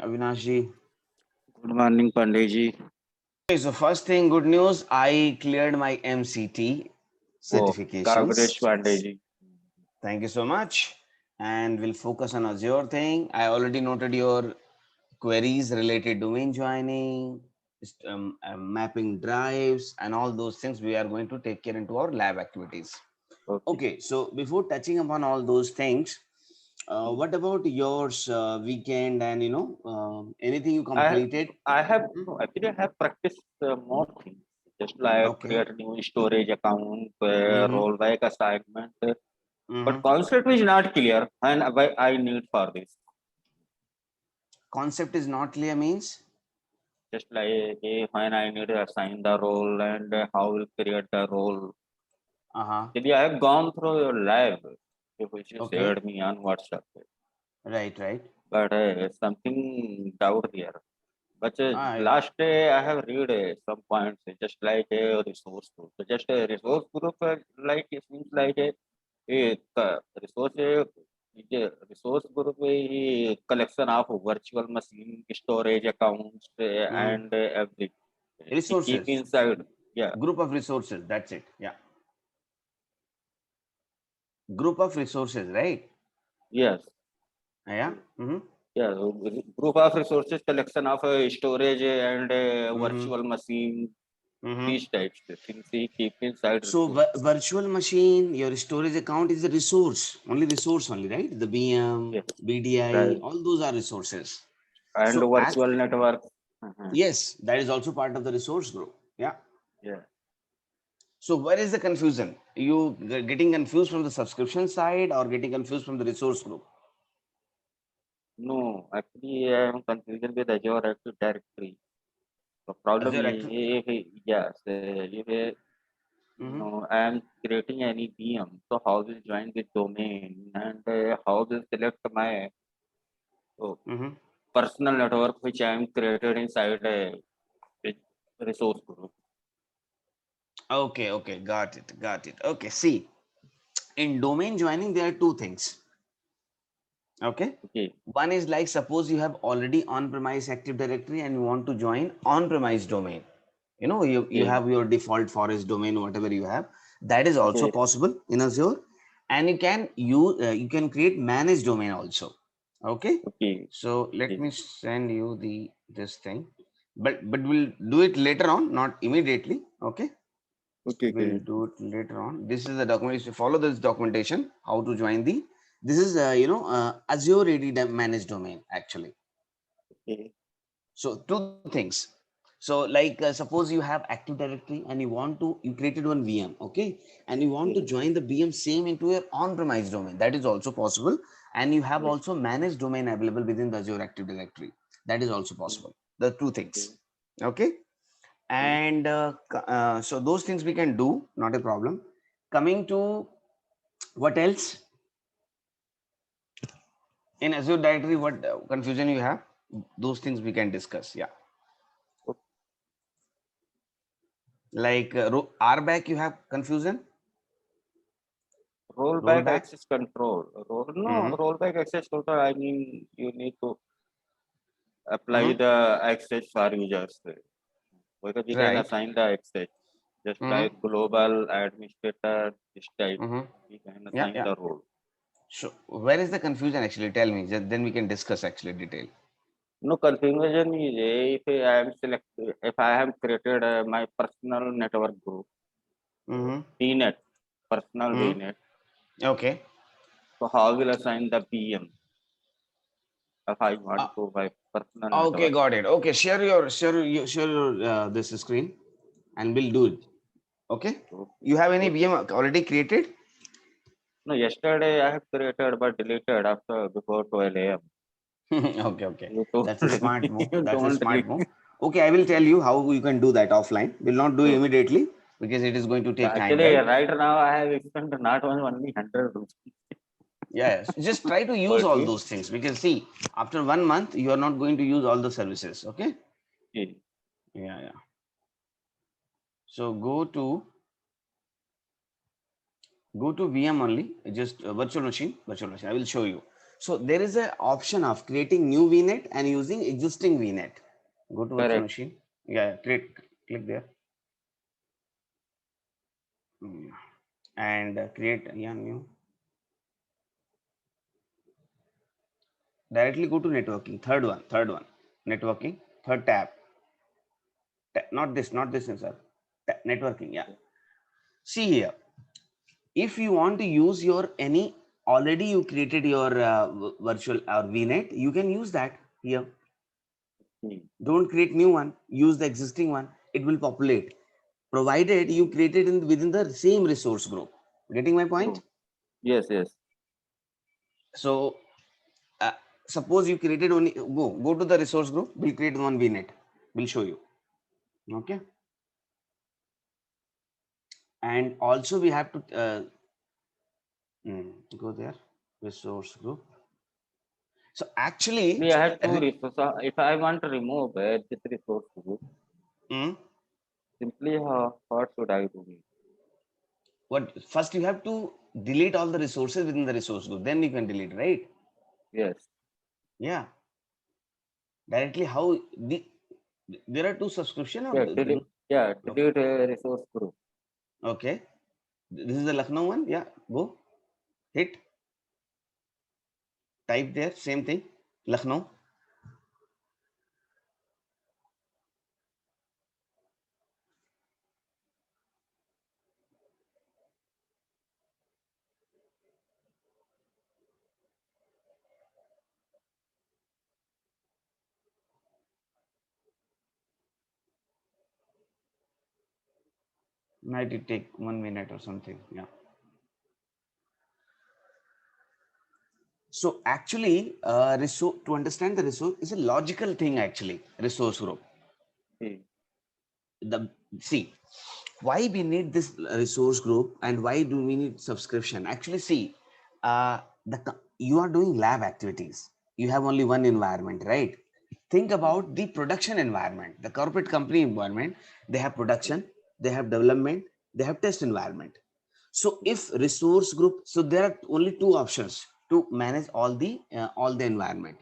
Avinash ji. Good morning, Pandeyji. Okay, so first thing, good news. I cleared my MCT Oh, congrats, certifications. Pandeyji. Thank you so much. And we'll focus on Azure thing. I already noted your queries related domain joining, mapping drives, and all those things we are going to take care into our lab activities. Okay. Okay, so before touching upon all those things, what about yours weekend and anything you I completed? I have Mhm. no, actually I have practiced more things, just like Okay. create new storage account, Mm-hmm. rollback assignment. But Mm-hmm. concept is not clear, and why I need for this. Concept is not clear means. Just like when I need to assign the role and how will create the role. Uh-huh. Actually, I have gone through your lab, which you Okay. shared me on WhatsApp, Right, right. but something doubt here. But I last day I have read some points just like a resource group. So just a resource group like it seems like a resource resource group a collection of virtual machine storage accounts mm, and everything. We keep resources. inside. Yeah. Group of resources. That's it. Yeah. Group of resources, right? Yes. Yeah. Mm-hmm. Yeah. Group of resources collection of storage and Mm-hmm. virtual machine. Mm-hmm. These types of things we keep inside So resource. virtual machine, your storage account is a resource only, right? The BM, Yeah. BDI, Right. all those are resources. And So as virtual network. Uh-huh. yes, that is also part of the resource group. Yeah. Yeah. So where is the confusion? You getting confused from the subscription side or getting confused from the resource group? No, actually, I am confusion with Azure Active Directory. The problem Azure is, Active. yes, if Mm-hmm. I am creating any VM, so how will join the domain and how will select my uh, Mm-hmm. personal network which I am created inside a resource group. Okay, okay, got it, got it. Okay, see, in domain joining, there are two things. Okay, Okay. one is like suppose you have already on-premise Active Directory and you want to join on-premise domain. You Okay. have your default forest domain, whatever you have. That is also Okay. possible in Azure, and you can create managed domain also. Okay, Okay. so let Okay. me send you the this thing, but we'll do it later on, not immediately. Okay, Okay. we'll Okay. do it later on. This is the documentation. Follow this documentation. How to join the. This is Azure AD managed domain actually. Okay. So two things. So like suppose you have Active Directory and you created one VM, okay, and you want to Okay. join the VM same into your on-premise domain. That is also possible, and you have Yes. also managed domain available within the Azure Active Directory. That is also Okay. possible. The two Okay. things, okay, Okay. and so those things we can do, not a problem. Coming to what else in Azure Directory, what confusion you have? Those things we can discuss. Yeah, like RBAC, you have confusion. Rollback Rollback. access control. No, Mm-hmm. rollback access control. I mean, you need to apply Mm-hmm. the access for users because you can Right. assign the access just like Mm-hmm. global administrator this type. Mm-hmm. You can Yeah, assign yeah. the role. So where is the confusion actually? Tell me. Then we can discuss actually detail. No configuration is if I am select if I have created my personal network group Mm-hmm. DNet personal Mm-hmm. DNet. Okay. So how will assign the PM if I want to my personal Okay, network? got it. Okay, share your this screen, and we'll do it. Okay. Okay. You have any Okay. VM already created? No, yesterday I have created but deleted after before 12 a.m. Okay, okay. You told That's a smart me move. you That's a don't smart delete. move. Okay, I will tell you how you can do that offline. We'll not do it Okay. immediately because it is going to take time, Actually, right? right now I have spent not only 100 rupees. Yes. Just try to use all Okay. those things because see, after 1 month, you are not going to use all the services. Okay. Okay. Yeah, yeah. So go to VM only, just virtual machine. I will show you. So there is an option of creating new VNet and using existing VNet. Go to virtual Correct. machine. Yeah, click there. And create new. Directly go to networking. Third one. Networking. Third tab. Not this, sir. Networking. Yeah. See here. If you want to use your any already you created your virtual or VNet, you can use that here. Don't create new one. Use the existing one. It will populate, provided you created within the same resource group. Getting my point? Yes, yes. So suppose you created only, go to the resource group. We'll create one VNet. We'll show you. Okay. And also we have to go there, resource group. So actually, I have two resources. If I want to remove this resource group, simply what should I do? What first you have to delete all the resources within the resource group. Then you can delete, right? Yes. Yeah. Directly how there are two subscription or delete resource group. Okay. This is the Lucknow one. Yeah. Go. Hit. Type there. Same thing. Lucknow. Might it take 1 minute or something. Yeah. So actually, resource, to understand the resource is a logical thing actually, resource group. See, why we need this resource group and why do we need subscription? Actually, see, you are doing lab activities. You have only one environment, right? Think about the production environment, the corporate company environment. They have production, they have development, they have test environment. So if resource group, so there are only two options to manage all the environment.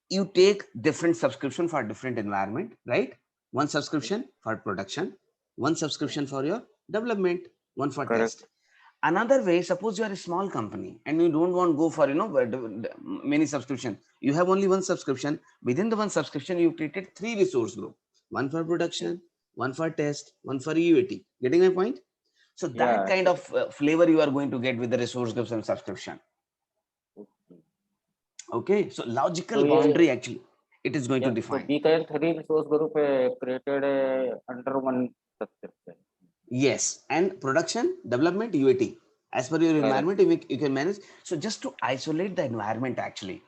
You take different subscription for different environment, right? One subscription for production, one subscription for your development, one for test. Another way, suppose you are a small company and you don't want to go for many subscription. You have only one subscription. Within the one subscription, you created three resource group: one for production, one for test, one for UAT. Getting my point? So that kind of flavor you are going to get with the resource groups and subscription. Okay, so logical boundary actually it is going to define. So we can three resource group created under one subscription. Yes, and production, development, UAT. As per your environment, you can manage. So just to isolate the environment actually,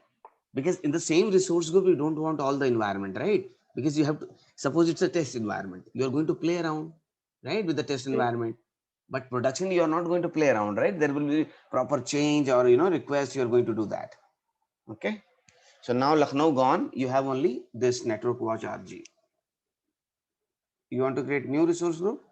because in the same resource group, you don't want all the environment, right? Because you have to, suppose it's a test environment, you're going to play around, right, with the test environment. But production, you are not going to play around, right? There will be proper change or request. You're going to do that. Okay. So now Lucknow gone. You have only this network watch RG. You want to create new resource group?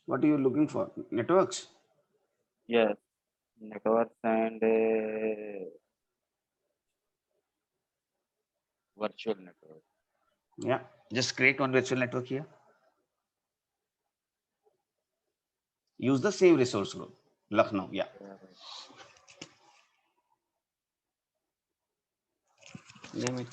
What are you looking for? Networks? Yes, networks and virtual network. Yeah, just create one virtual network here. Use the same resource group, Lucknow. Yeah. Name it.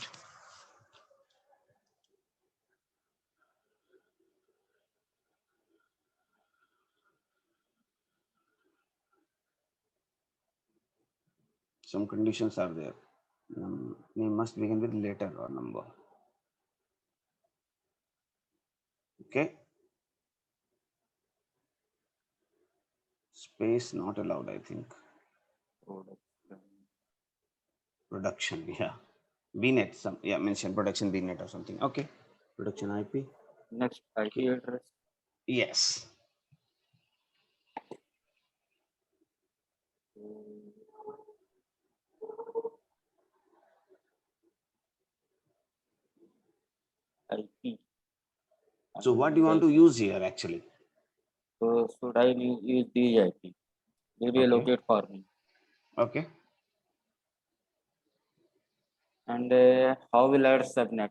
Some conditions are there. Name must begin with letter or number. Okay. Space not allowed, I think. Production. Production, yeah. BNet, some, yeah, mention production BNet or something. Okay. Production IP. Next, IP address. Yes. IP. So what do you want And to use here actually? so should I use the IP? Will you Okay. allocate for me? Okay. And how will I add subnet?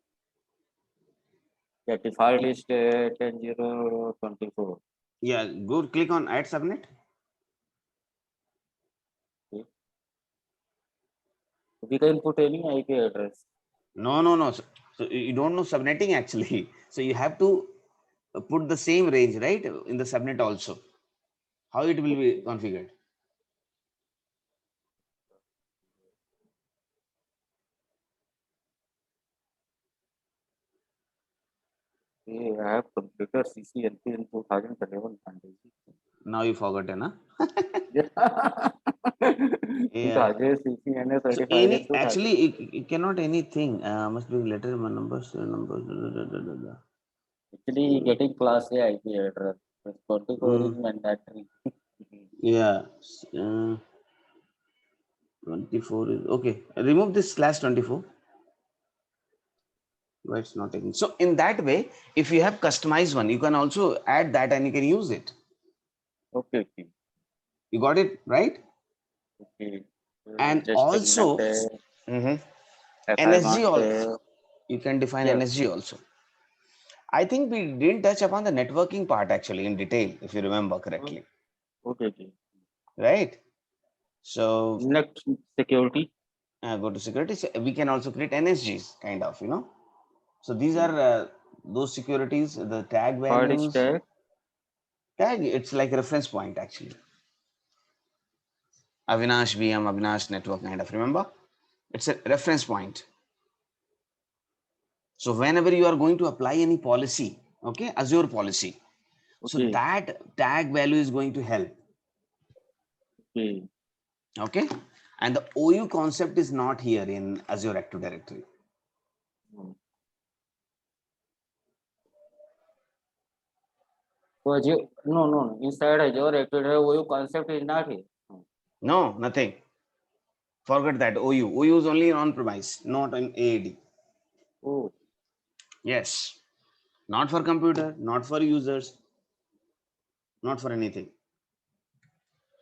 The default is 10.0.24. Yeah, go click on add subnet. Okay. We can put any IP address. No. So you don't know subnetting actually. So you have to put the same range, right? In the subnet also. How it will be configured? We have computer CCNP in 2011. Now you forgotten, huh? It Yeah. has CCNA So certified in any 2000. actually it cannot anything. Must be letter numbers numbers. Actually, getting class A IP address with 24 is Mm, mandatory. yeah. Uh, 24 is okay. Remove this slash 24. Why it's not taking? So in that way, if you have customized one, you can also add that and you can use it. Okay, okay, You got it right? okay. And Just a also minute. mhm, If I NSG want, also. You can define yeah, NSG also. I think we didn't touch upon the networking part actually in detail, if you remember correctly, okay, okay. right? So Next, security. go to security. So we can also create NSGs, kind of, So these Okay. are those securities, the tag What is values. tag? Tag, it's like a reference point actually. Avinash VM, Avinash network, kind of. Remember, it's a reference point. So whenever you are going to apply any policy, okay, Azure policy, so Okay, that tag value is going to help. okay. Okay, and the OU concept is not here in Azure Active Directory. Hmm. So Azure, no. Inside Azure Active Directory, concept is not here. No, nothing. Forget that. OU is only on premise, not in AAD. Oh, Yes, not for computer, not for users, not for anything.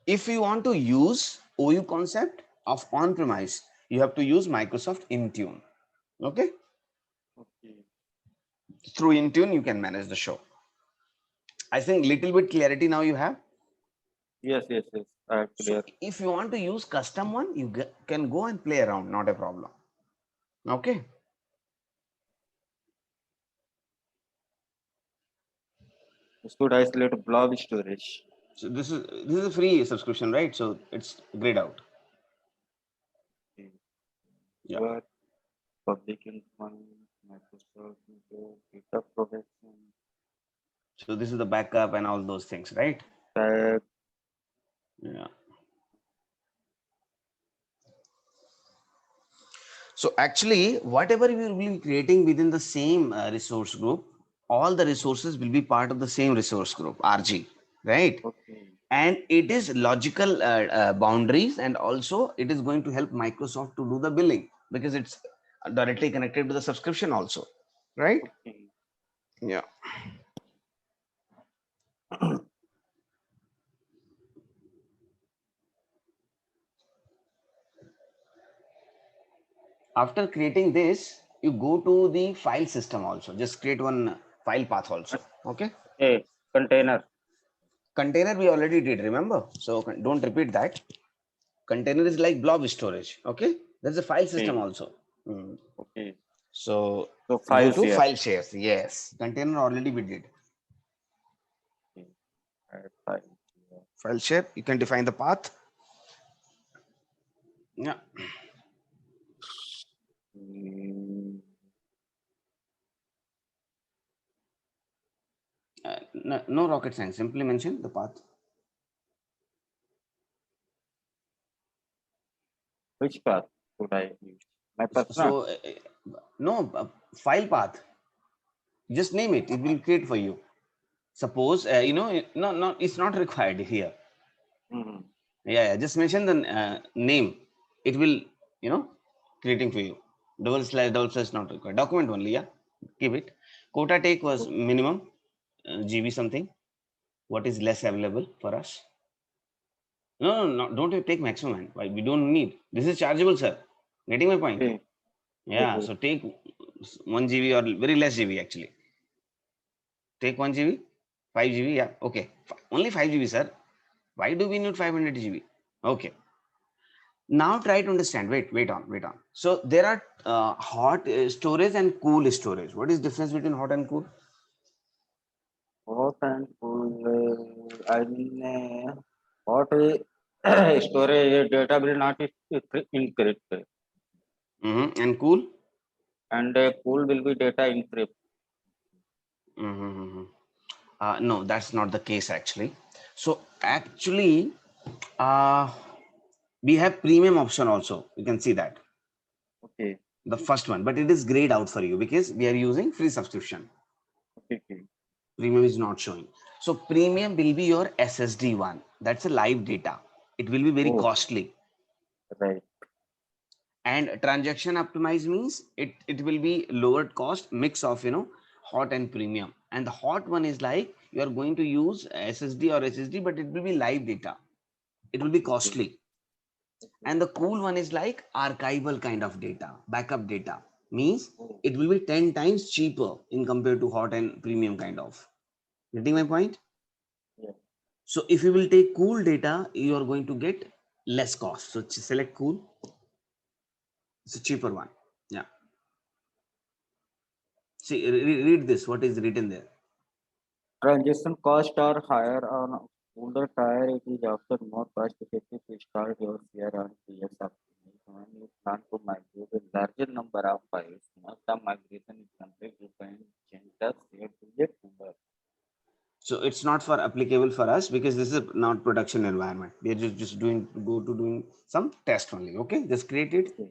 If you want to use OU concept of on premise, you have to use Microsoft Intune. Okay, okay. through Intune you can manage the show. I think little bit clarity now you have. Yes. So Clear. if you want to use custom one, you can go and play around, not a problem. Okay. Should isolate blob storage. So this is a free subscription, right? So it's grayed out. Okay. Yeah. What public info, Microsoft, data protection, So this is the backup and all those things, right? tag. Yeah. So actually, whatever we will be creating within the same resource group, all the resources will be part of the same resource group, RG, right? Okay. And it is logical boundaries, and also it is going to help Microsoft to do the billing because it's directly connected to the subscription also, right? Okay. Yeah. After creating this, you go to the file system also. Just create one file path also. Okay. A container. Container we already did, remember? So don't repeat that. Container is like blob storage. Okay. There's a file system Okay. also. Mm. Okay. So So go files to here. file shares. Yes. Container already we did. Okay. Add files here. File share. You can define the path. Yeah. Mm, No rocket science. Simply mention the path. Which path should I use? My personal. So no, file path. Just name it. It will create for you. Suppose no, it's not required here. Mm-hmm. Yeah, just mention the name. It will creating for you. Double slash not required. Document only. Yeah, keep it. Quota take was minimum GB something. What is less available for us? No. Don't you take maximum, man. Why we don't need. This is chargeable, sir. Getting my point? Okay. Yeah. Okay. So take 1 GB or very less GB actually. Take 1 GB, 5 GB. Yeah. Okay. Only 5 GB, sir. Why do we need 500 GB? Okay. Now try to understand. Wait on. So there are hot storage and cool storage. What is difference between hot and cool? Hot and cool. I mean, hot storage data will not encrypt, And cool? and cool will be data encrypt. Mm-hmm. No, that's not the case actually. So actually, uh, we have premium option also. You can see that Okay. the first one, but it is grayed out for you because we are using free subscription. Okay. Premium is not showing. So premium will be your SSD one. That's a live data. It will be very Oh, costly. right. And transaction optimize means it will be lowered cost mix of hot and premium. And the hot one is like you are going to use SSD or SSD, but it will be live data. It will be Okay. costly. And the cool one is like archival kind of data, backup data. Means Oh, it will be 10 times cheaper in compared to hot and premium kind of. Getting my point? yeah. So if you will take cool data, you are going to get less cost. So select cool. It's a cheaper one. Yeah. See, read this. What is written there? Transaction costs are higher on older tire. It is often more cost effective to start your share on PS optimization. When you plan to migrate a larger number of files, once the migration is complete, you can change the share to get number. So it's not for applicable for us because this is not production environment. We are just doing some test only. Okay, just create it. Okay.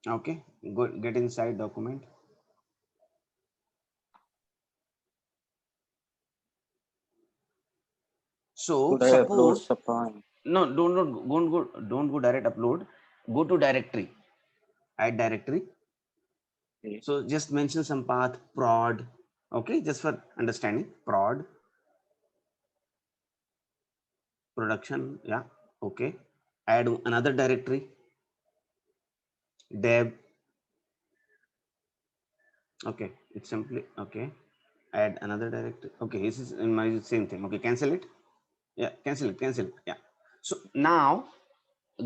Okay, go get inside document. So Should I upload suppose the file? no, don't go direct upload. Go to directory, add directory. Okay. So just mention some path prod. Okay, just for understanding prod production. Yeah. Okay. Add another directory deb. Okay, it's simply okay. Add another directory. Okay, this is in my same thing. Okay, cancel it. Yeah, cancel it. Yeah. So now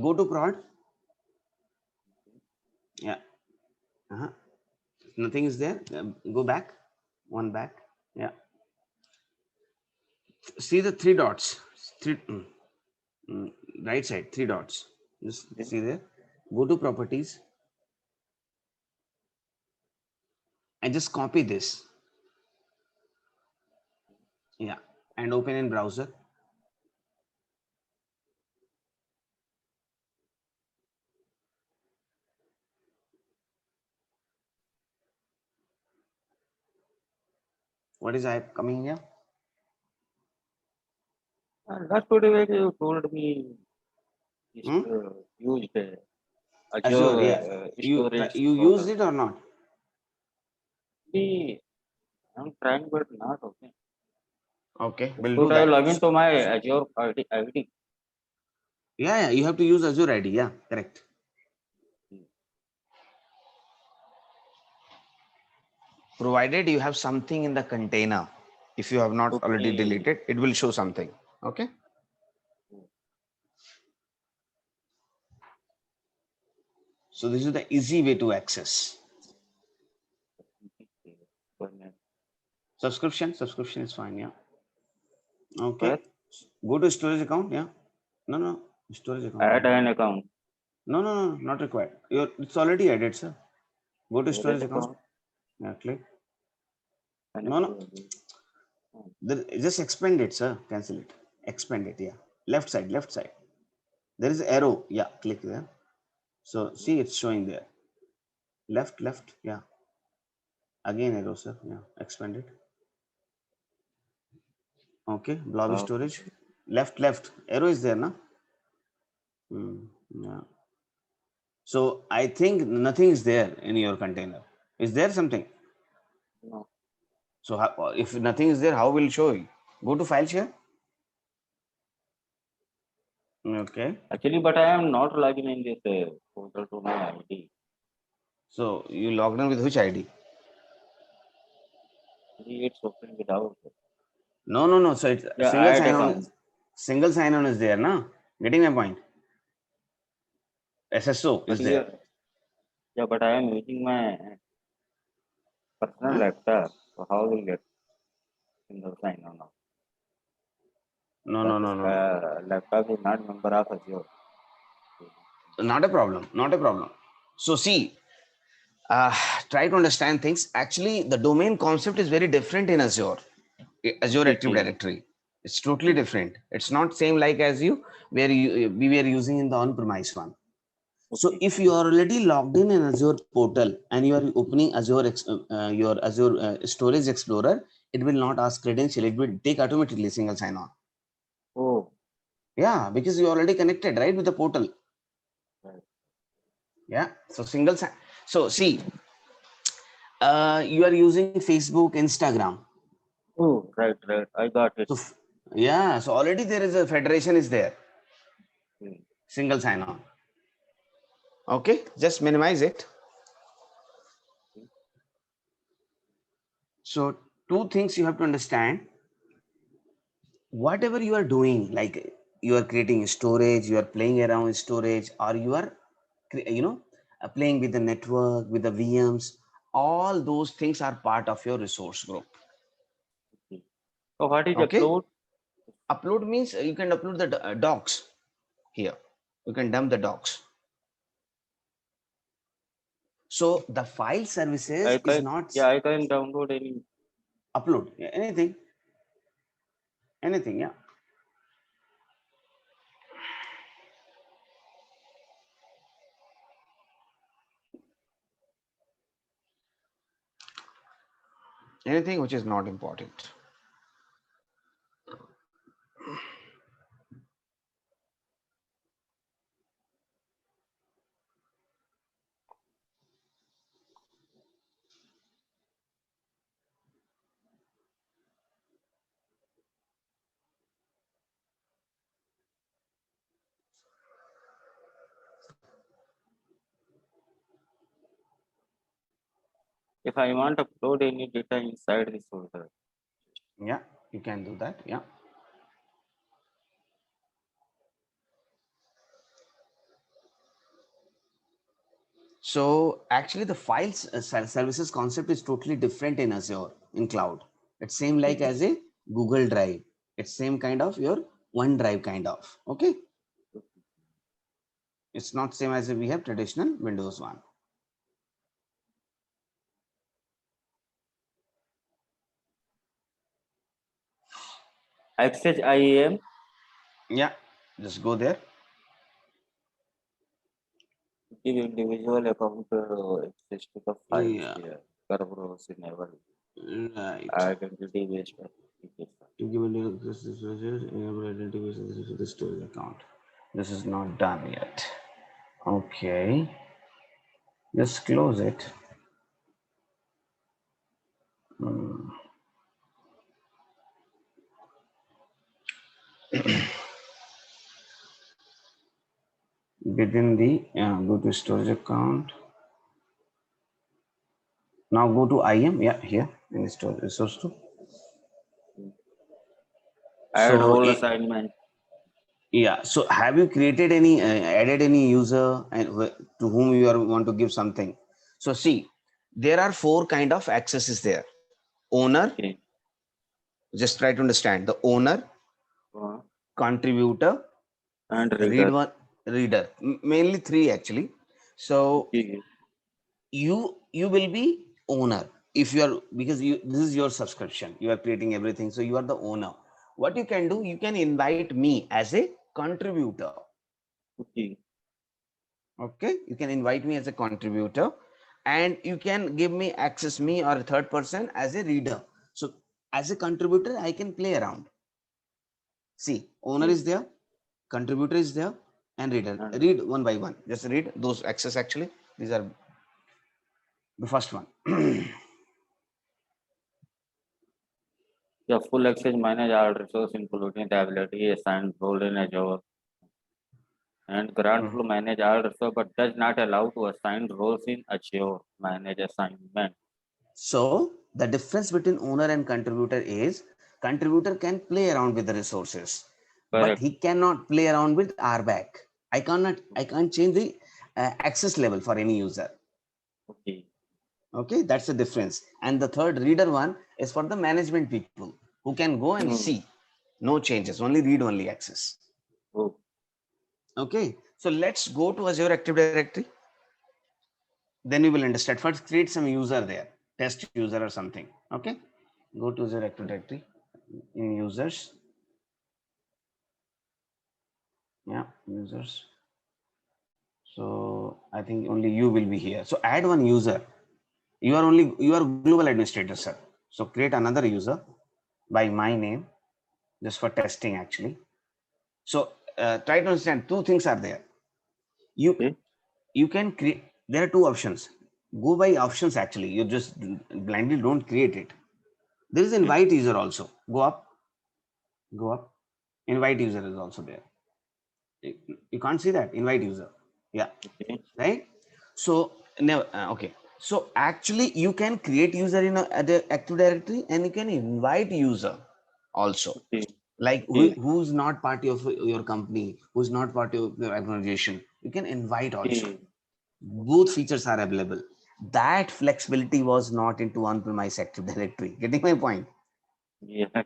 go to prod. Yeah. Uh-huh. Nothing is there. Go back. One back. Yeah. See the three dots. Three, mm, right side, three dots. Just Okay. see there. Go to properties and just copy this. Yeah. And open in browser. What is I coming here? Last video you told me is Hmm? used Azure. Azure Yeah. storage You for used it or not? the. I'm trying, but not okay. Okay, we'll do Should I that. log into my Azure ID? Yeah. You have to use Azure ID. Yeah, correct. Provided you have something in the container. If you have not already Okay. deleted, it will show something. Okay. So this is the easy way to access. Subscription is fine. Yeah. Where? Okay. Go to storage account. Yeah. No. Storage account. Add an account. No. Not required. It's already added, sir. Go to Added storage account. account. Yeah. Click. And No. oh, Just expand it, sir. Cancel it. expand it. Yeah, left side, left side. There is arrow. Yeah, click there. So see, it's showing there. Left, left. Yeah. Again arrow, sir. Yeah, expand it. Okay, blobby Okay. storage. Left, left. Arrow is there, na? Yeah. So I think nothing is there in your container. Is there something? No. So if nothing is there, how will it show you? Go to file share. Okay. Actually, but I am not logging in this portal to my ID. So you logged in with which ID? It's open without. No, no, no. So it's Yeah, single add sign on. account. Single sign on is there, na? Getting my point. SSO But is there. here, yeah, but I am using my personal Huh? laptop. So how will get single sign on now? No, But no, this no, no, no. laptop is not member of Azure. Not a problem. Not a problem. So see, uh, try to understand things. Actually, the domain concept is very different in Azure. Azure Okay, Active okay. Directory. It's totally different. It's not same like as you where we were using in the on-premise one. So Okay. if you are already logged in Azure portal and you are opening your Azure Storage Explorer, it will not ask credential. It will take automatically single sign-on. Oh, Yeah, because you are already connected, right, with the portal. right. Yeah. So single sign. So see, you are using Facebook, Instagram. Oh, right, right. I got it. So yeah, so already there is a federation is there. Okay. Single sign-on. Okay, just minimize it. So two things you have to understand. Whatever you are doing, like you are creating storage, you are playing around with storage, or you are, playing with the network, with the VMs, all those things are part of your resource group. Okay. So what is Okay. upload? Upload means you can upload the docs here. You can dump the docs. So the file I services is can, not yeah, I can download any. upload. Yeah, anything. Yeah. Anything which is not important. If I want to upload any data inside this folder. Yeah, you can do that. Yeah. So actually the files services concept is totally different in Azure in cloud. It's same like Okay. as a Google Drive. It's same kind of your OneDrive kind of. Okay. It's not same as we have traditional Windows one. Access IAM. Yeah. Just go there. Give individual account access to the files Yeah. here. Kerberos enable Right. identity based application. To give enable identity to the storage account. This is not done yet. Okay. Just close it. Hmm. Within the go to storage account. Now go to IM. Yeah, here in storage resource two. Add So role assignment. yeah. So have you created any added any user and to whom you are want to give something? So see, there are four kind of accesses there. Owner. Okay. Just try to understand the owner, Uh, contributor, and read reader. one, reader. Mainly three actually. So Okay. you will be owner if you are, because you this is your subscription, you are creating everything, so you are the owner. what you can do, you can invite me as a contributor. Okay. Okay, you can invite me as a contributor, and you can give me access me or a third person as a reader. So as a contributor, I can play around. See, owner Okay. is there, contributor is there, and reader. And Read one by one. Just read those access actually. These are the first one. yeah, full access manage all resource, including the ability assigned role in Azure. And grant Mm. will manage all resource, but does not allow to assign roles in Azure. Manage assignment. So the difference between owner and contributor is contributor can play around with the resources, but Correct. he cannot play around with RBAC. I can't change the access level for any user. Okay. Okay, that's the difference. And the third reader one is for the management people who can go and Hmm. see no changes, only read only access. Oh, Okay, so let's go to Azure Active Directory. Then you will understand. First, create some user there, test user or something. Okay, go to Azure Active Directory in users. Yeah, users. So I think only you will be here. So add one user. You are global administrator, sir. So create another user by my name, just for testing actually. So try to understand two things are there. You okay. you can create. There are two options. Go by options actually. You just blindly don't create it. There is Okay. invite user also. Go up. Invite user is also there. You can't see that invite user. Yeah, Okay. right. So never okay. So actually you can create user in the Active Directory, and you can invite user also, Okay. like Okay. who's not part of your company, who's not part of your organization, you can invite also. Okay. Both features are available. That flexibility was not into on-premise Active Directory. Getting my point? Yeah.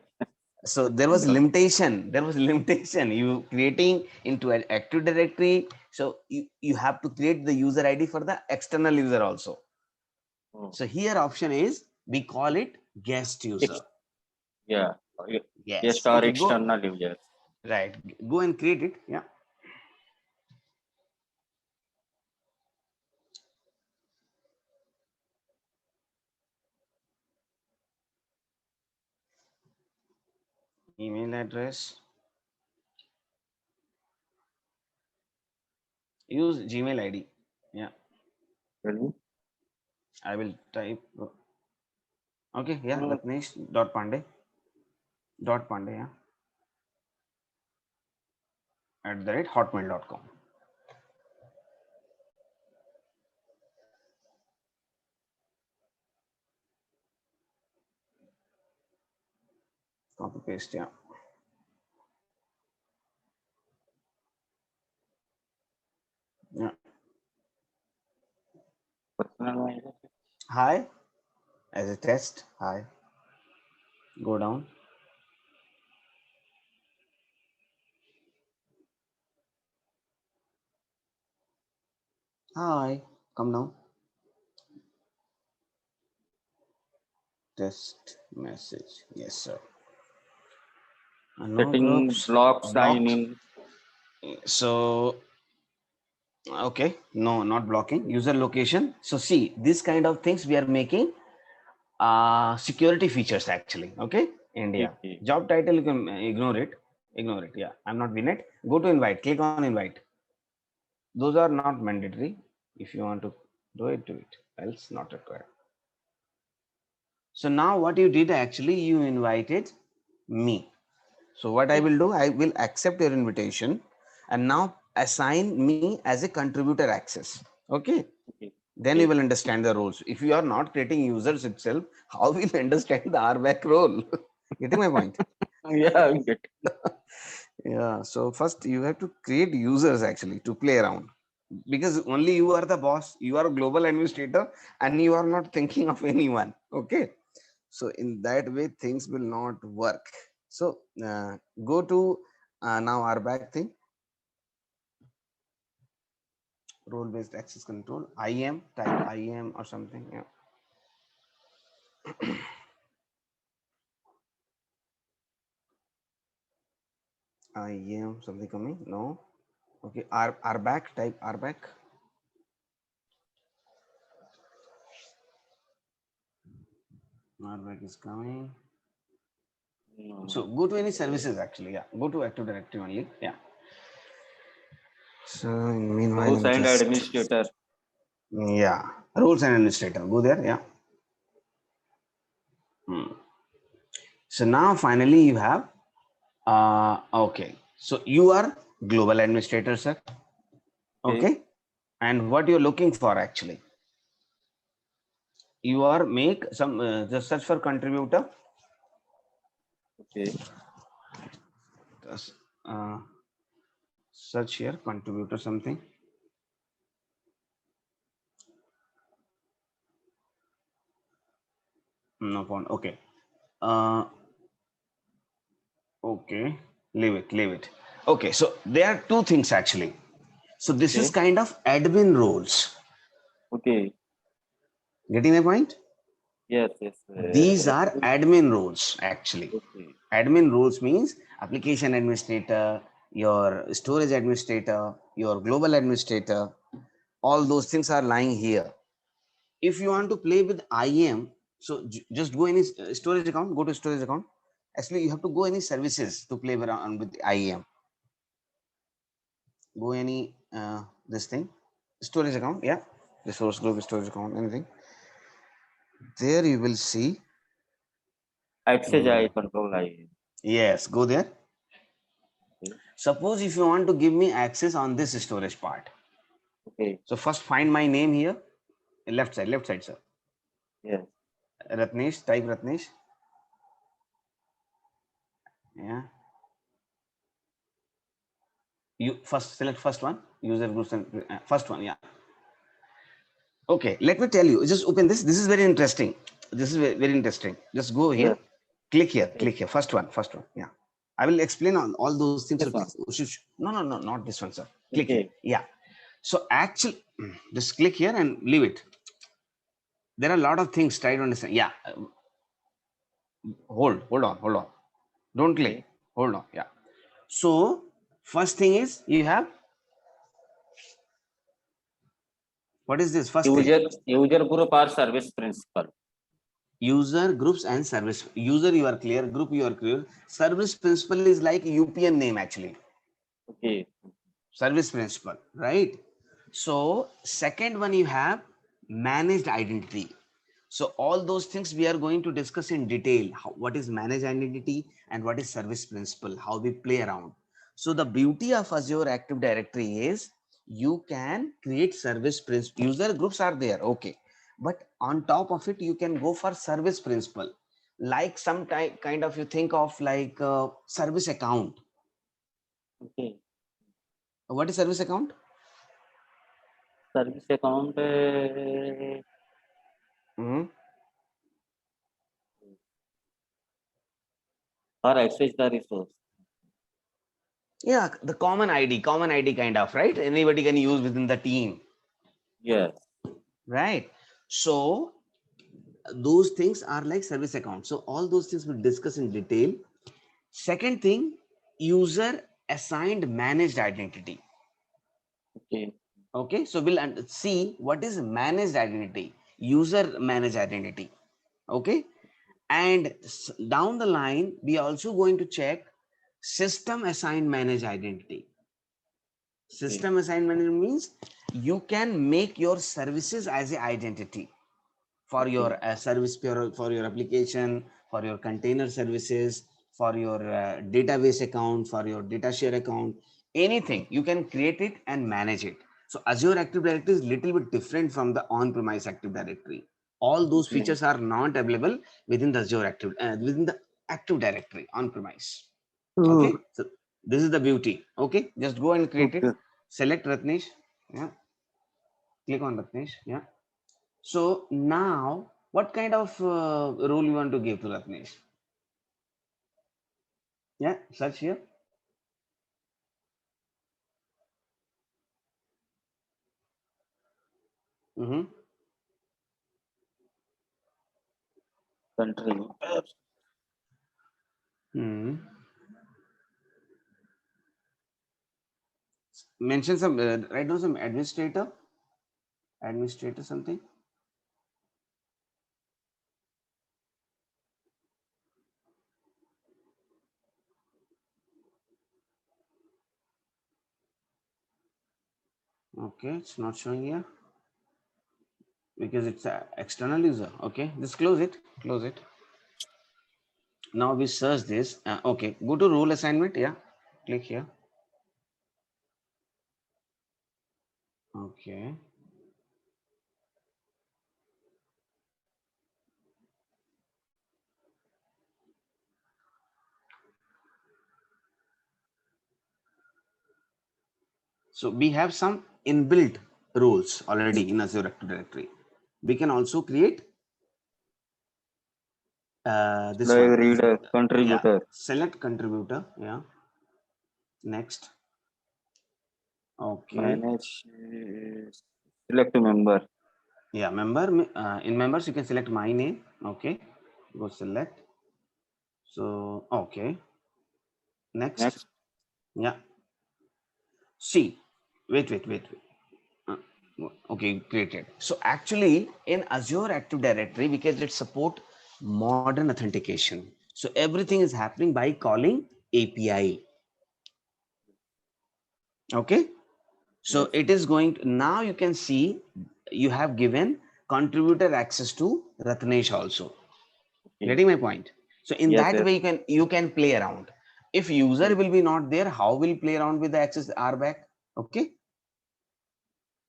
So there was No. limitation you creating into an Active Directory. So you have to create the user ID for the external user also. Oh. So here option is, we call it guest user. Ex- yeah. Guest Yes, or okay, go. external users. Right, go and create it. Yeah, email address, use Gmail ID. Yeah, Really? I will type. Okay, yeah, Hmm. Ratnesh dot Pandey, yeah, @ hotmail.com. Copy paste. Yeah, yeah. Personal manager. Hi, as a test. Hi, go down. Hi, come now. Test message. Yes, sir. No Setting groups block sign blocked. in. So okay, no, not blocking. User location. So see, this kind of things we are making security features actually. Okay, India. Okay. Job title, you can ignore it. Ignore it. Yeah, I'm not Vinet. Go to invite. Click on invite. Those are not mandatory. If you want to do it, do it. Else not required. So now what you did actually, you invited me. So what I Okay. will do, I will accept your invitation and now assign me as a contributor access. Okay. Okay. Then you Okay. will understand the roles. If you are not creating users itself, how will you understand the RBAC role? Getting my point? Yeah. Get. Yeah. So first you have to create users actually to play around, because only you are the boss. You are a global administrator and you are not thinking of anyone. Okay. So in that way, things will not work. So go to now RBAC thing, role based access control. IAM, type IAM or something. Yeah. I am something coming. No. Okay. R back. Type R back. R back is coming. No. So go to any services actually. Yeah. Go to Active Directory only. Yeah. So meanwhile, Roles I'm and just administrator. yeah. Rules and administrator. Go there. Yeah. Hmm. So now finally you have okay. So you are global administrator, sir. Okay. Okay. And what you're looking for actually, you are make some just search for contributor. Okay. Just, search here contributor something. No point. Okay. Uh, okay. Leave it. Okay. So there are two things actually. So this is Okay. kind of admin roles. Okay. Getting my point? Yes. Yes. These are admin roles actually. Okay. Admin roles means application administrator, your storage administrator, your global administrator, all those things are lying here. If you want to play with IAM, so just go any storage account, go to storage account. Actually, you have to go any services to play around with IAM. Go any this thing, storage account, yeah, the source group storage account, anything. There you will see. Access I control I. Yes, go there. Okay. Suppose if you want to give me access on this storage part, Okay. so first find my name here, left side, sir. Yes. Ratnesh, type Ratnesh. Yeah. You first select first one, user groups and first one, yeah. Okay, let me tell you. Just open this. This is very interesting. This is very interesting. Just go here, Yes. click here, Okay. click here. First one. Yeah. I will explain on all those things. This one. No, not this one, sir. Click here. Okay. Yeah. So actually, just click here and leave it. There are a lot of things. Try to understand. Yeah. Hold on. Don't click. Okay. Hold on. Yeah. So first thing is you have, what is this first thing? User group or service principal. User groups and service. User you are clear, group you are clear. Service principal is like UPN name actually. Okay. Service principal, right? So second one you have managed identity. So all those things we are going to discuss in detail. What is managed identity and what is service principal, how we play around. So the beauty of Azure Active Directory is you can create service principal. User groups are there, okay. But on top of it, you can go for service principal. Like some type, kind of you think of like service account. Okay. What is service account? Service account Mhm. or access the resource. Yeah, the common ID kind of, right? Anybody can use within the team, Yes. right? So those things are like service accounts. So all those things we'll discuss in detail. Second thing, user assigned managed identity. Okay. Okay, so we'll see what is managed identity, user managed identity. Okay, and down the line, we are also going to check system assigned managed identity. Okay. System assignment means you can make your services as an identity for your Okay. service, for your application, for your container services, for your database account, for your data share account, anything you can create it and manage it. So Azure Active Directory is little bit different from the on-premise Active Directory. All those Okay. features are not available within the Azure Active within the Active Directory on-premise. Okay, so this is the beauty. Okay, just go and create it. Okay. Select Ratnesh. Yeah, click on Ratnesh. Yeah. So now, what kind of role you want to give to Ratnesh? Yeah, search here. Mm-hmm. Country. Hmm. mention some, write down some administrator something. Okay, it's not showing here because it's a external user. Okay, just close it, close it. Now we search this. Okay, go to role assignment. Yeah, click here. Okay. So we have some inbuilt roles already in Azure Active Directory. We can also create this Like one. read a Yeah, contributor. select contributor. Yeah, next. Okay. Manage select member. Yeah, member. In members, you can select my name. Okay, go select. So okay, next. Next. Yeah. See, wait. Uh, okay, created. So actually, in Azure Active Directory, because it support modern authentication, so everything is happening by calling API. Okay, so Yes. it is going to, now you can see you have given contributor access to Ratnesh also. Okay. Getting my point? So in Yes, that yes. way you can play around. If user Okay. will be not there, how will play around with the access RBAC? Okay,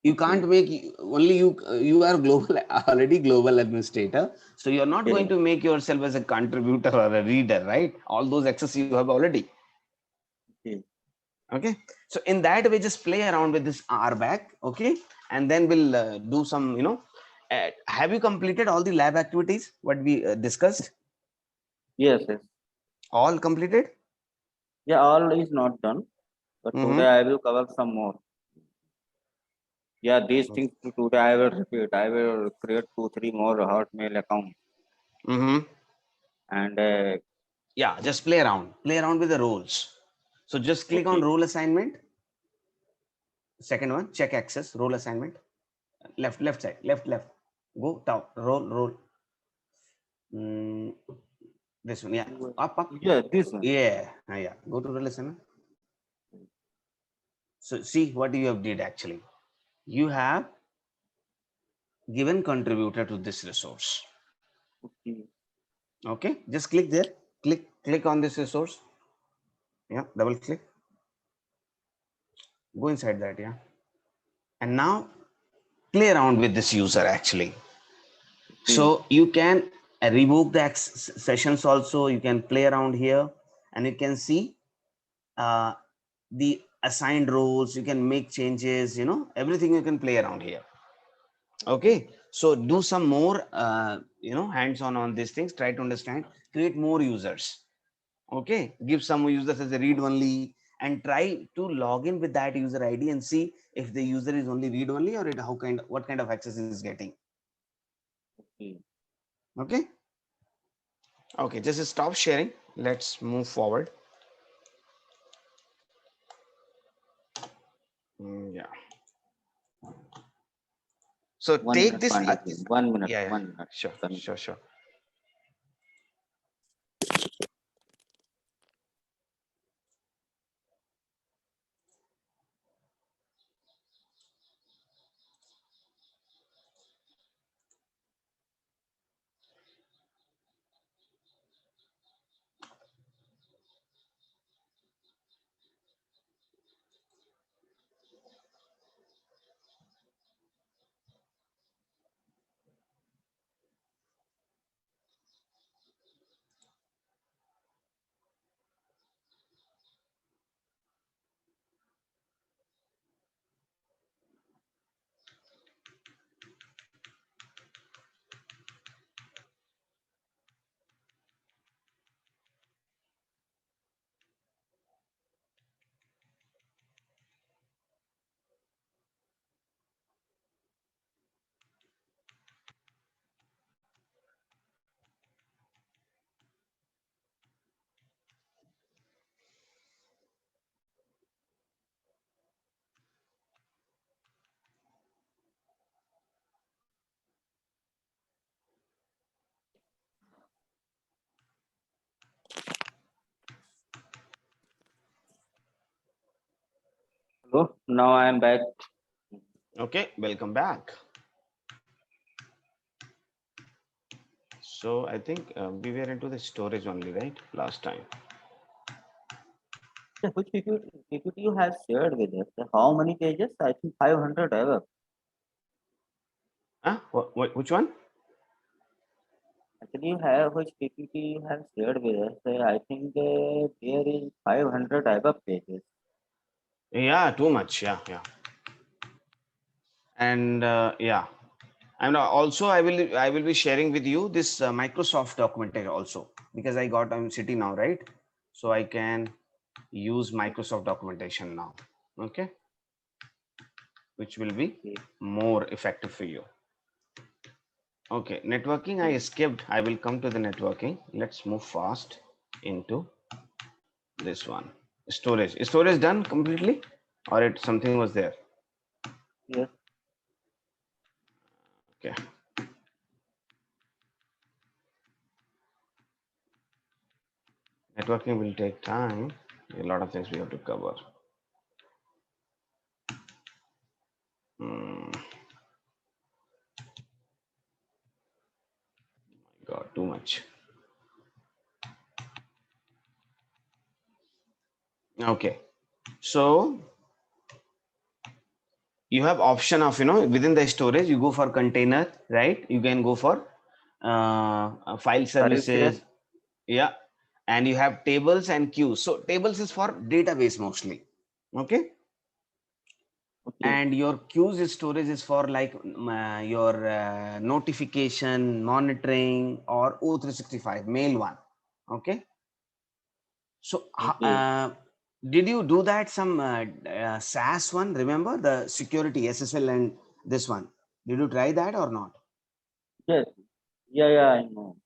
you can't Okay. make only you are global already global administrator, so you're not going Okay. to make yourself as a contributor or a reader, right? All those access you have already. Okay. Okay, so in that way just play around with this RBAC. Okay, and then we'll do some, have you completed all the lab activities what we discussed? Yes, yes. All completed? Yeah, all is not done, but today Mm-hmm. I will cover some more. Yeah, these things today I will repeat. I will create 2, 3 more Hotmail accounts Mm-hmm. and Yeah, just play around with the roles. So just click on okay. role assignment. Second one, check access role assignment. Left side, left. Go down, roll. Mm, this one, yeah, up. Yeah, this one. Yeah, yeah. Go to role assignment. So see what you have did actually. You have given contributor to this resource. Okay. Okay, just click there. Click on this resource. Yeah, double click. Go inside that. Yeah, and now play around with this user actually. Okay. So you can revoke the sessions also. You can play around here, and you can see uh, the assigned roles. You can make changes. Everything you can play around here. Okay, so do some more hands-on on these things. Try to understand. Create more users. Okay, give some users as a read only, and try to log in with that user ID and see if the user is only read only, or what kind of access is getting. Okay. Okay. Okay, just stop sharing. Let's move forward. Yeah. So 1 minute, take this. Pandit. 1 minute. Yeah, yeah. 1 minute. Sure, Sorry. sure. Hello, now I am back. Okay, welcome back. So I think we were into the storage only, right? Last time. Which PPT you have shared with us? How many pages? I think 500 ever. Huh? Which one? Actually, you have which PPT you have shared with us? I think there is 500 above pages. Yeah, too much. Yeah, yeah. And yeah, and also I will be sharing with you this Microsoft documentation also, because I'm sitting now, right? So I can use Microsoft documentation now. Okay, which will be Okay. more effective for you. Okay, networking I skipped. I will come to the networking. Let's move fast into this one. Storage done completely, or it something was there? Yes. Okay. Networking will take time. A lot of things we have to cover. Hmm. God, too much. Okay, so you have option of, within the storage you go for container, right? You can go for file Services. services. Yeah, and you have tables and queues. So tables is for database mostly. Okay, Okay. and your queues storage is for like your notification monitoring or O365 mail one. Okay, so Okay. did you do that some SaaS one? Remember the security SSL and this one? Did you try that or not? Yes. Yeah, yeah, I know.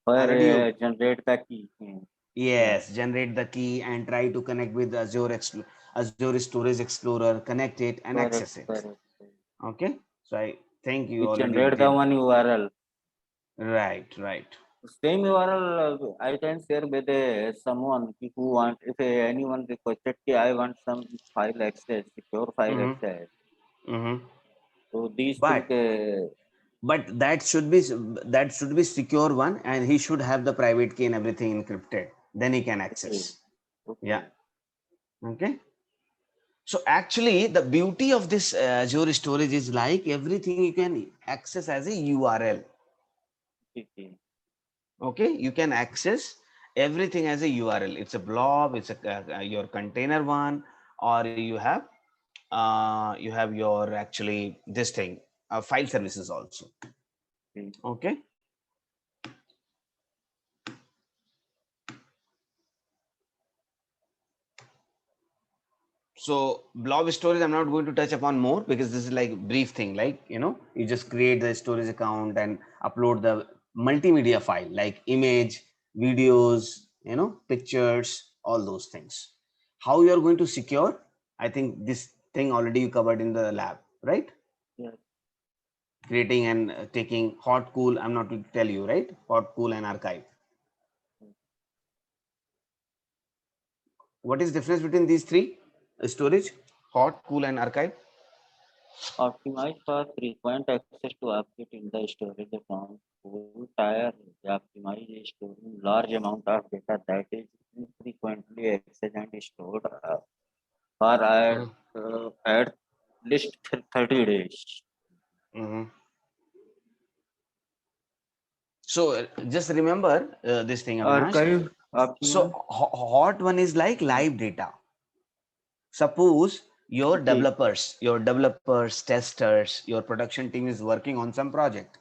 For Already you, generate the key. Yeah. yes, generate the key and try to connect with Azure Storage Explorer, connect it and access Correct, it. correct. Okay, so I think you We already generate the did. one URL. Right, right. Same URL I can share with someone who want, if anyone requested, I want some file access, secure file Mm-hmm, access. mm-hmm. So these things, But that should be secure one, and he should have the private key and everything encrypted. Then he can okay, access. Yeah. okay, Okay. So actually, the beauty of this Azure storage is like everything you can access as a URL. okay, Okay, you can access everything as a URL. It's a blob. It's your container one, or you have your actually this thing file services also. okay. Okay. So blob storage, I'm not going to touch upon more because this is like brief thing. Like, you just create the storage account and upload the multimedia file like image, videos, pictures, all those things. How you are going to secure? I think this thing already you covered in the lab, right? Yes, Creating and taking hot, cool. I'm not going to tell you, right? Hot, cool, and archive. What is difference between these three? Storage, hot, cool, and archive. optimize for frequent access to update in the storage account. Full tire optimize storing large amount of data that is infrequently accessed and stored or at least 30 days. Mm-hmm. So just remember this thing, Avinash. Archive So optimize. hot one is like live data. Suppose Okay, your developers, testers, your production team is working on some project.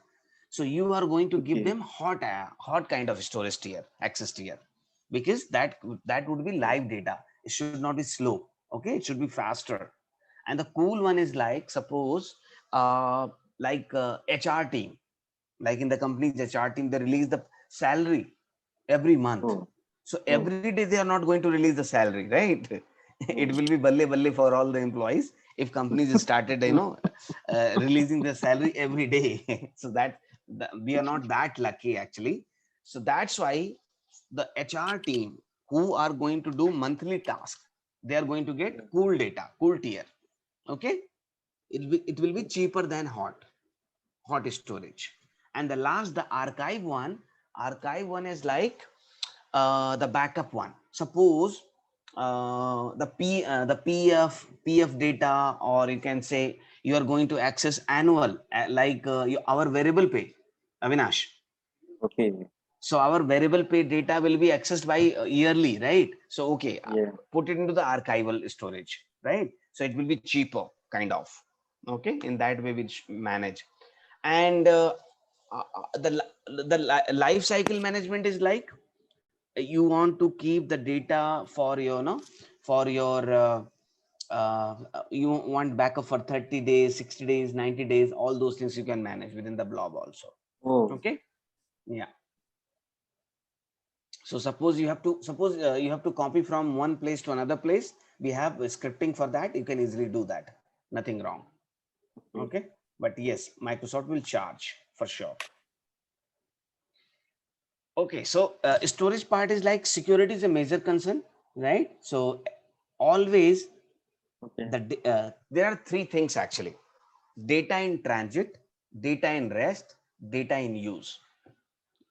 So you are going to give okay, them hot kind of storage tier, access tier, because that would be live data. It should not be slow. Okay, it should be faster. And the cool one is like suppose like HR team, like in the company's HR team, they release the salary every month. oh, So oh, every day they are not going to release the salary, right? oh. It will be balle balle for all the employees if companies started, releasing the salary every day. So we are not that lucky actually. So that's why the HR team who are going to do monthly tasks. they are going to get cool data, cool tier. Okay, it will be cheaper than hot storage. And the last, the archive one is like the backup one. Suppose the pf data, or you can say you are going to access annual, like our variable pay, Avinash. Okay. So our variable pay data will be accessed by yearly, right? So okay, Yeah. put it into the archival storage, right? So it will be cheaper, kind of. Okay, in that way we manage. And life cycle management is like, you want to keep the data for your, no, for your you want backup for 30 days, 60 days, 90 days, all those things you can manage within the blob also. Oh, Okay, yeah. So suppose you have to copy from one place to another place, we have scripting for that, you can easily do that, nothing wrong. okay. Okay, but yes, Microsoft will charge for sure. Okay, so storage part is like, security is a major concern, right? So always Okay. there are three things actually: data in transit, data in rest, data in use.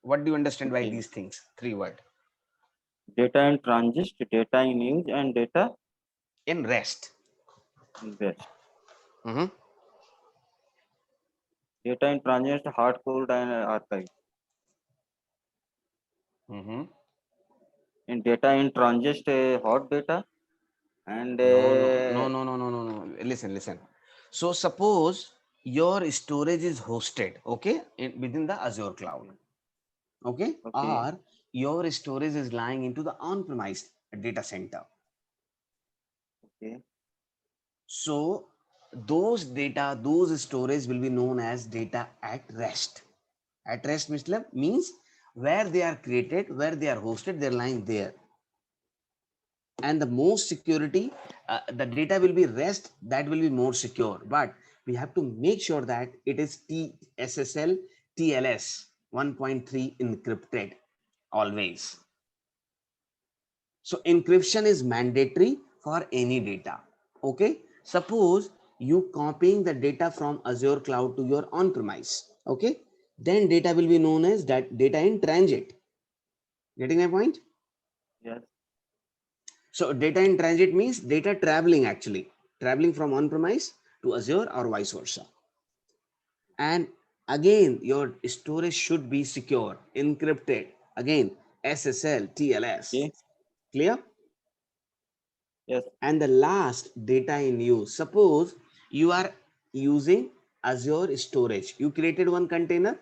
What do you understand by Okay. these things? Three word. Data in transit, data in use, and data In rest. in rest. Mhm. Data in transit, hard code and archive. Mhm. In data in transit, hot data and No, no, no, no, no, no, no, no. Listen. So suppose your storage is hosted, okay, within the Azure cloud, okay. okay, Okay. or your storage is lying into the on-premise data center. Okay. So those storage will be known as data at rest. At rest means where they are created, where they are hosted, they're lying there. And the most security, the data will be rest, that will be more secure. But we have to make sure that it is SSL TLS 1.3 encrypted always. So encryption is mandatory for any data. Okay, suppose you copying the data from Azure cloud to your on-premise. Okay, then data will be known as that data in transit. Getting my point? Yes. So data in transit means data traveling, actually traveling from on-premise to Azure or vice versa. And again, your storage should be secure, encrypted. Again, SSL TLS. Okay. Clear? Yes. And the last, data in use. Suppose you are using Azure storage, you created one container,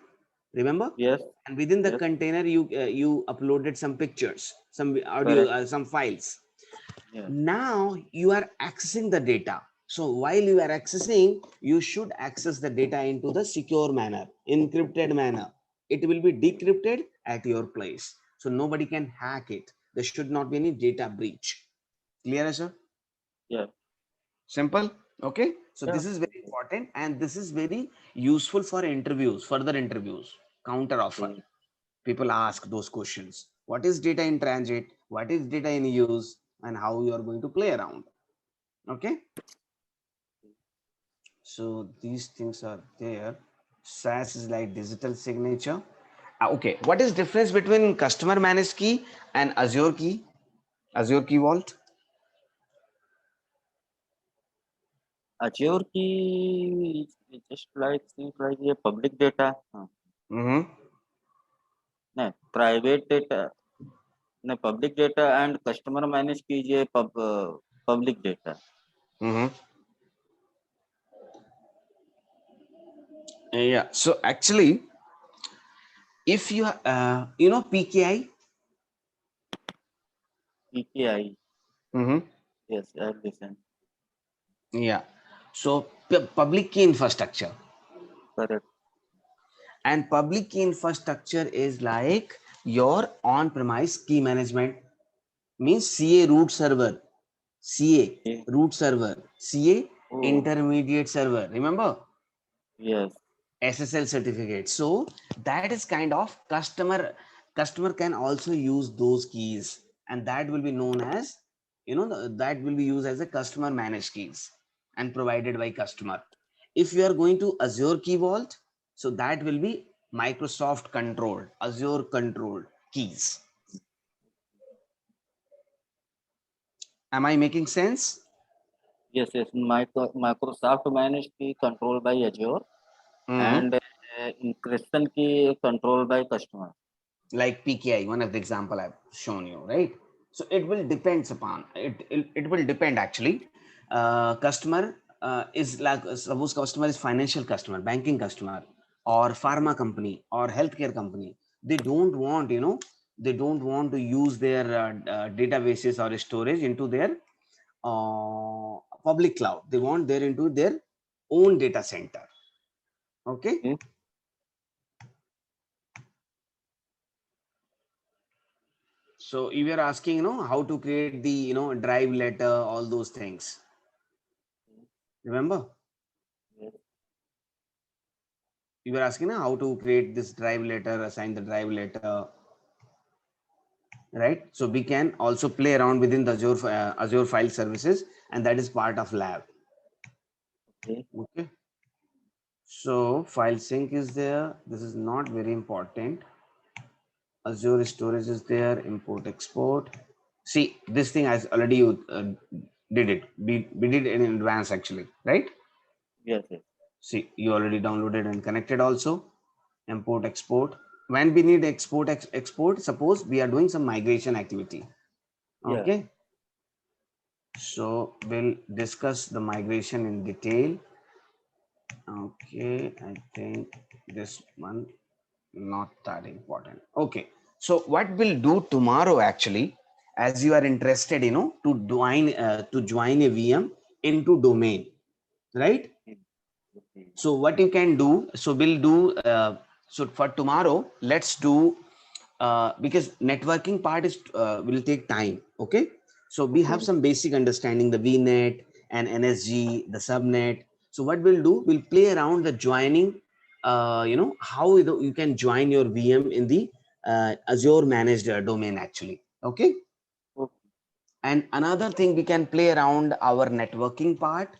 remember, Yes. and within the Yes. container you uploaded some pictures, some audio, Correct. some files. Yes. Now you are accessing the data. So while you are accessing, you should access the data into the secure manner, encrypted manner. It will be decrypted at your place, so nobody can hack it. There should not be any data breach. Clear, sir? Yes. Simple. Okay, so Yeah. this is very important, and this is very useful for interviews, further interviews, counter offer. Okay. People ask those questions: what is data in transit, what is data in use, and how you are going to play around. Okay, so these things are there. SaaS is like digital signature. Okay, what is difference between customer managed key and Azure key, Azure key vault? Azure key is just like seems like a public data. Mm-hmm. No, private data. No, public data and customer managed key is a public data. Mm-hmm. Yeah, so actually, if you you know PKI. PKI. Mm-hmm. Yes, I listen. Yeah, so public key infrastructure. Correct. And public key infrastructure is like your on-premise key management, means CA root server, CA Okay. root server, CA Oh, intermediate server. Remember, yes. SSL certificate. So that is kind of customer can also use those keys, and that will be known as that will be used as a customer managed keys and provided by customer. If you are going to Azure Key Vault, so that will be Microsoft controlled, Azure controlled keys. Am I making sense? Yes, yes. Microsoft managed key controlled by Azure, and encryption key controlled by customer. Like PKI, one of the example I've shown you, right? So it will depends upon it will depend actually. Customer is like, suppose customer is financial customer, banking customer, or pharma company or healthcare company. They don't want, they don't want to use their databases or storage into their public cloud. They want their into their own data center. Okay. Okay. So you were asking, how to create the, drive letter, all those things. Remember? Yes. You were asking how to create this drive letter, assign the drive letter, right? So we can also play around within the Azure file services, and that is part of lab. Okay. Okay. So file sync is there. This is not very important. Azure storage is there. Import export. See, this thing has already did it. We did it in advance actually, right? Yes, yes. See, you already downloaded and connected also. Import export. When we need export, suppose we are doing some migration activity. Yeah. Okay. So we'll discuss the migration in detail. Okay, I think this one not that important. Okay. So what we'll do tomorrow actually, as you are interested, to join a VM into domain, right? Okay. So what you can do, so we'll do, so for tomorrow, let's do, because networking part is will take time. Okay. So we have Okay. some basic understanding, the VNet and NSG, the subnet. So what we'll do, we'll play around the joining, how you can join your VM in the Azure managed domain actually. Okay. Okay. And another thing, we can play around our networking part.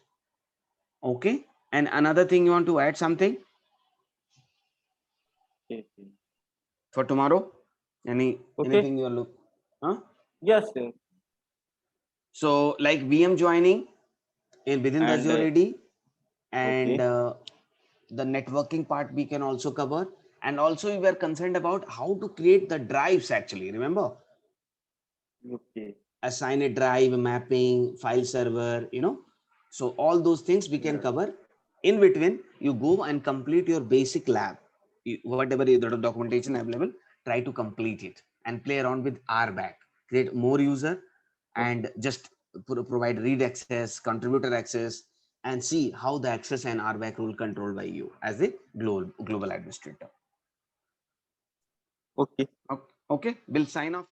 Okay. And another thing, you want to add something Okay. for tomorrow? Okay. Anything you look? Huh? Yes, sir. So like VM joining in within the And Azure AD, and okay. the networking part we can also cover. And also we were concerned about how to create the drives actually. Remember, Okay. assign a drive, mapping, file server. So all those things we can Yeah. cover. In between, you go and complete your basic lab. Whatever the documentation available, try to complete it and play around with RBAC. Create more user Okay. and just provide read access, contributor access, and see how the access and RBAC rule controlled by you as a global administrator. Okay. Okay, we'll sign off.